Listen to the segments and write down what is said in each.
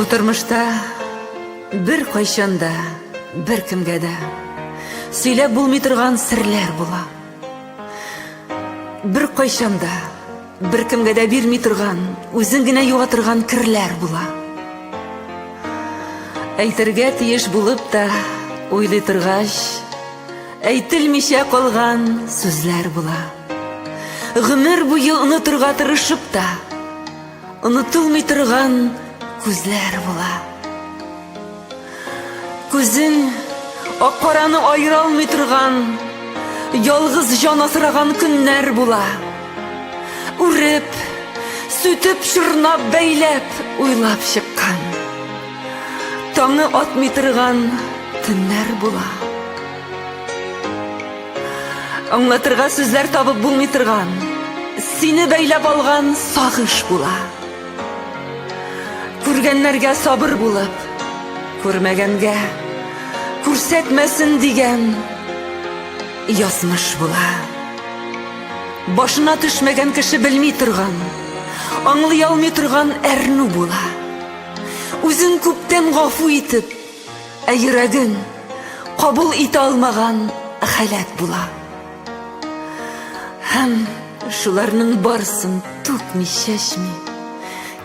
тормышта бер кайчанда бер кемгә дә сөйләп булмый торган серләр була. Бер кайчанда бер кемгә дә бирми торган, үзен генә юга торган кирләр була. Әйтергә тиеш булып та уйлый торгач, әйтелмичә калган сүзләр була. Гомер буе онытырга тырышып та, онытылмый торган күзләр була. Күзен ак-караны аера алмый торган, ялгыз җан асраган көннәр була. Үреп, сүтеп, чорнап, бәйләп, уйлап чыккан, таңы атмый торган төннәр була. Аңлатырга сүзләр табып булмый торган, сине бәйләп алган сагыш була. Күргәннәргә сабыр булып, күрмәгәнгә күрсәтмәсен дигән язмыш була. Башына төшмәгән кеше белми торган, аңлый алмый торган әрнү була. Үзен күптән гафу итеп, ә йөрәген кабул итә алмаган халәт була. Һәм шуларның барсын түкми, чәчми,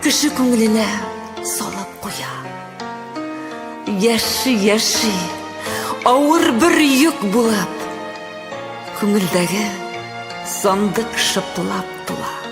кеше күңеленә салып куя. Яши, авыр бер йөк булып, күңелдәге сандык шыплап тула.